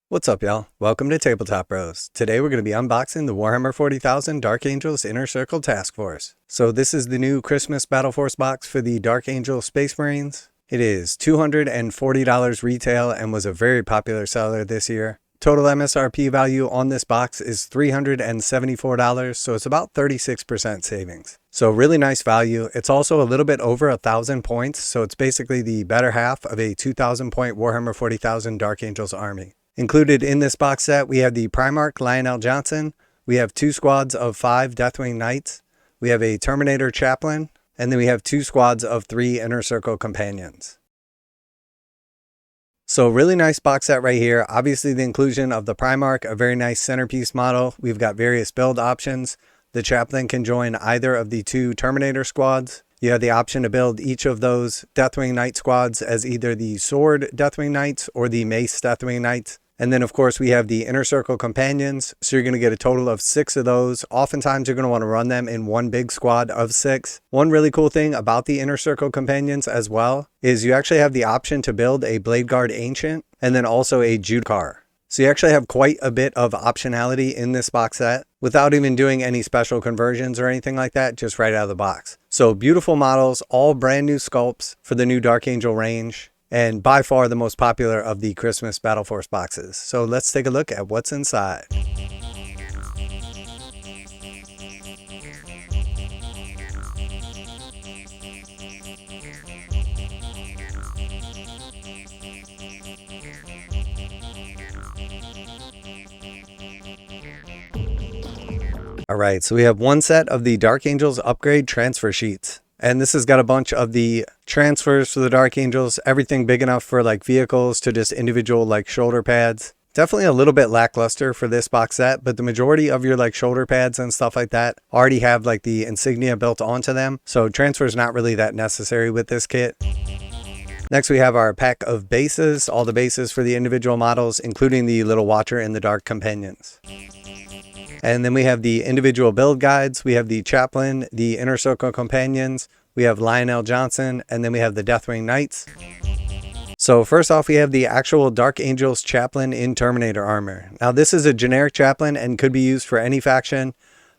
What's up, y'all? Welcome to Tabletop Bros. Today we're going to be unboxing the Warhammer 40,000 Dark Angels Inner Circle Task Force. So this is the new Christmas Battleforce box for the Dark Angel Space Marines. It is $240 retail and was a very popular seller this year. Total MSRP value on this box is $374, so it's about 36% savings. So really nice value. It's also a little bit over 1,000 points, so it's basically the better half of a 2,000 point Warhammer 40,000 Dark Angels army. Included in this box set, we have the Primarch Lion el Jonson, we have 2 squads of 5 Deathwing Knights, we have a Terminator Chaplain, and then we have 2 squads of 3 Inner Circle Companions. So really nice box set right here. Obviously the inclusion of the Primarch, a very nice centerpiece model. We've got various build options. The Chaplain can join either of the 2 Terminator squads. You have the option to build each of those Deathwing Knight squads as either the Sword Deathwing Knights or the Mace Deathwing Knights. And then, of course, we have the Inner Circle Companions, so you're going to get a total of 6 of those. Oftentimes, you're going to want to run them in one big squad of 6. One really cool thing about the Inner Circle Companions as well is you actually have the option to build a Blade Guard Ancient and then also a Judicar. So you actually have quite a bit of optionality in this box set without even doing any special conversions or anything like that, just right out of the box. So beautiful models, all brand new sculpts for the new Dark Angel range. And by far the most popular of the Christmas Battleforce boxes. So let's take a look at what's inside. Alright, so we have one set of the Dark Angels upgrade transfer sheets. And this has got a bunch of the transfers for the Dark Angels, everything big enough for like vehicles to just individual like shoulder pads. Definitely a little bit lackluster for this box set, but the majority of your like shoulder pads and stuff like that already have like the insignia built onto them. So transfer is not really that necessary with this kit. Next we have our pack of bases, all the bases for the individual models, including the little Watcher and the Dark Companions. And then we have the individual build guides. We have the Chaplain, the Inner Circle Companions. We have Lion el Jonson, and then we have the Deathwing Knights. So first off, we have the actual Dark Angels Chaplain in Terminator armor. Now this is a generic Chaplain and could be used for any faction.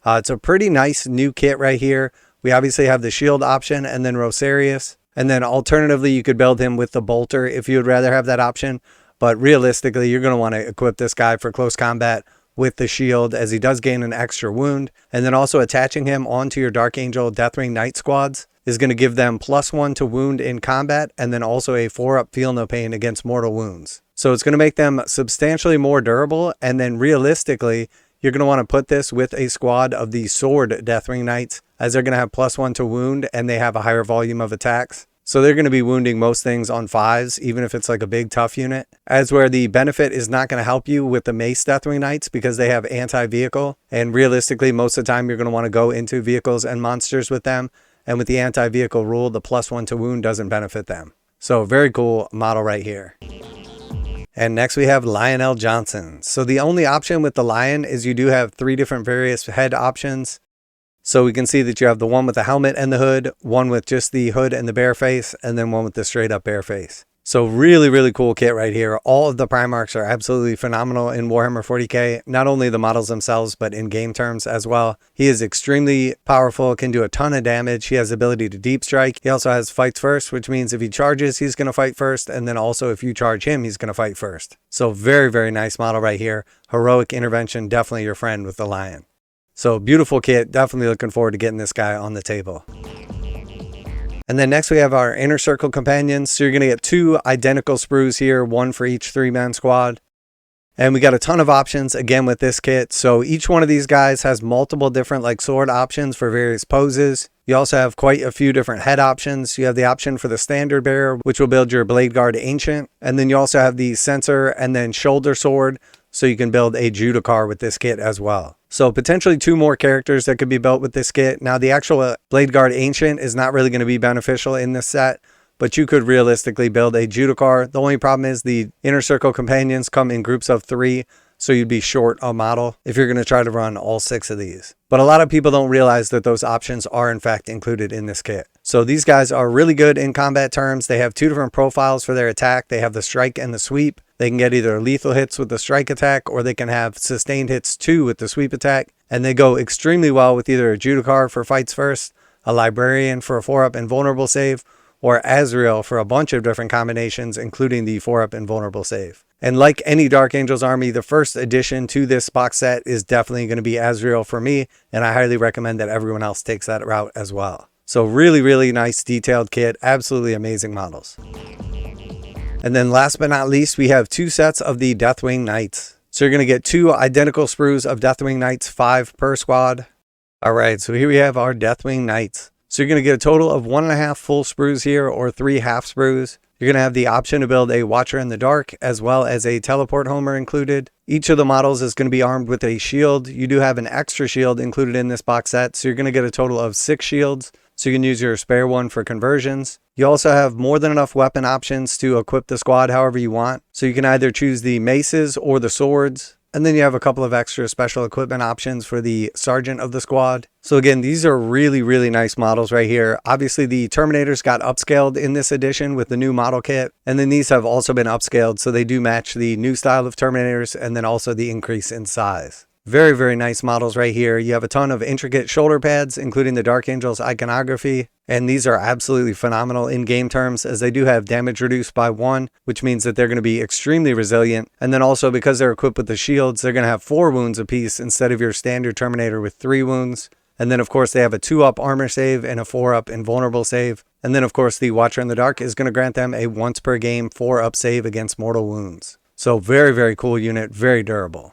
It's a pretty nice new kit right here. We obviously have the shield option and then Rosarius. And then alternatively, you could build him with the Bolter if you would rather have that option. But realistically, you're going to want to equip this guy for close combat with the shield, as he does gain an extra wound. And then also attaching him onto your Dark Angel Deathwing Knight squads is going to give them +1 to wound in combat, and then also a 4-up feel no pain against mortal wounds. So it's going to make them substantially more durable. And then realistically, you're going to want to put this with a squad of the Sword Deathwing Knights, as they're going to have +1 to wound and they have a higher volume of attacks. So they're going to be wounding most things on 5s, even if it's like a big tough unit. As where the benefit is not going to help you with the Mace Deathwing Knights because they have anti-vehicle. And realistically, most of the time you're going to want to go into vehicles and monsters with them. And with the anti-vehicle rule, the +1 to wound doesn't benefit them. So very cool model right here. And next we have Lion el Jonson. So the only option with the Lion is you do have 3 different various head options. So we can see that you have the one with the helmet and the hood, one with just the hood and the bare face, and then one with the straight up bare face. So really, really cool kit right here. All of the Primarchs are absolutely phenomenal in Warhammer 40K. Not only the models themselves, but in game terms as well. He is extremely powerful, can do a ton of damage. He has the ability to deep strike. He also has fights first, which means if he charges, he's going to fight first. And then also if you charge him, he's going to fight first. So very, very nice model right here. Heroic intervention, definitely your friend with the Lion. So beautiful kit, definitely looking forward to getting this guy on the table. And then next we have our Inner Circle Companions. So you're going to get 2 identical sprues here, 1 for each 3-man squad. And we got a ton of options again with this kit. So each one of these guys has multiple different like sword options for various poses. You also have quite a few different head options. You have the option for the Standard Bearer, which will build your Blade Guard Ancient. And then you also have the Sensor and then Shoulder Sword. So you can build a Judicar with this kit as well. So potentially 2 more characters that could be built with this kit. Now the actual Blade Guard Ancient is not really going to be beneficial in this set, but you could realistically build a Judicar. The only problem is the Inner Circle Companions come in groups of 3, so you'd be short a model if you're going to try to run all 6 of these. But a lot of people don't realize that those options are in fact included in this kit. So these guys are really good in combat terms. They have 2 different profiles for their attack. They have the strike and the sweep. They can get either lethal hits with the strike attack, or they can have sustained hits too with the sweep attack. And they go extremely well with either a Judicar for fights first, a Librarian for a 4-up invulnerable save, or Azrael for a bunch of different combinations, including the 4-up invulnerable save. And like any Dark Angels army, the first addition to this box set is definitely going to be Azrael for me, and I highly recommend that everyone else takes that route as well. So really, really nice detailed kit, absolutely amazing models. And then last but not least, we have 2 sets of the Deathwing Knights. So you're going to get 2 identical sprues of Deathwing Knights, 5 per squad. All right, so here we have our Deathwing Knights. So you're going to get a total of 1.5 full sprues here, or 3 half sprues. You're going to have the option to build a Watcher in the Dark, as well as a Teleport Homer included. Each of the models is going to be armed with a shield. You do have an extra shield included in this box set, so you're going to get a total of 6 shields. So you can use your spare one for conversions. You also have more than enough weapon options to equip the squad however you want. So you can either choose the maces or the swords. And then you have a couple of extra special equipment options for the sergeant of the squad. So again, these are really, really nice models right here. Obviously, the Terminators got upscaled in this edition with the new model kit. And then these have also been upscaled, so they do match the new style of Terminators and then also the increase in size. Very, very nice models right here. You have a ton of intricate shoulder pads, including the Dark Angels iconography. And these are absolutely phenomenal in game terms, as they do have damage reduced by 1, which means that they're going to be extremely resilient. And then also, because they're equipped with the shields, they're going to have 4 wounds apiece instead of your standard Terminator with 3 wounds. And then of course they have a 2-up armor save and a 4-up invulnerable save. And then of course the Watcher in the Dark is going to grant them a once per game 4-up save against mortal wounds. So very, very cool unit, very durable.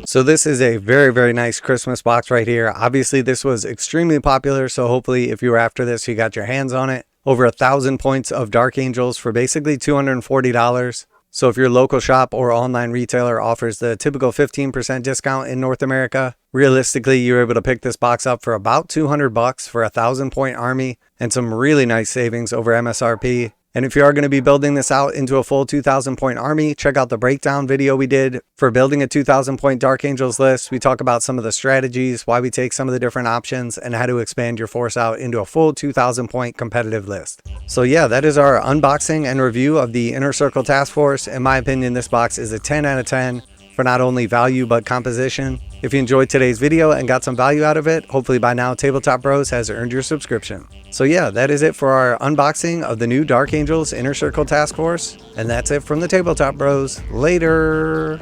So this is a very, very nice Christmas box right here. Obviously this was extremely popular, so hopefully if you were after this, you got your hands on it. Over 1,000 points of Dark Angels for basically $240. So if your local shop or online retailer offers the typical 15% discount in North America, realistically you're able to pick this box up for about $200 for a 1,000-point army and some really nice savings over MSRP. And if you are going to be building this out into a full 2,000-point army, check out the breakdown video we did for building a 2,000-point Dark Angels list. We talk about some of the strategies, why we take some of the different options, and how to expand your force out into a full 2,000-point competitive list. So yeah, that is our unboxing and review of the Inner Circle Task Force. In my opinion, this box is a 10 out of 10 for not only value, but composition. If you enjoyed today's video and got some value out of it, hopefully by now Tabletop Bros has earned your subscription. So yeah, that is it for our unboxing of the new Dark Angels Inner Circle Task Force. And that's it from the Tabletop Bros. Later!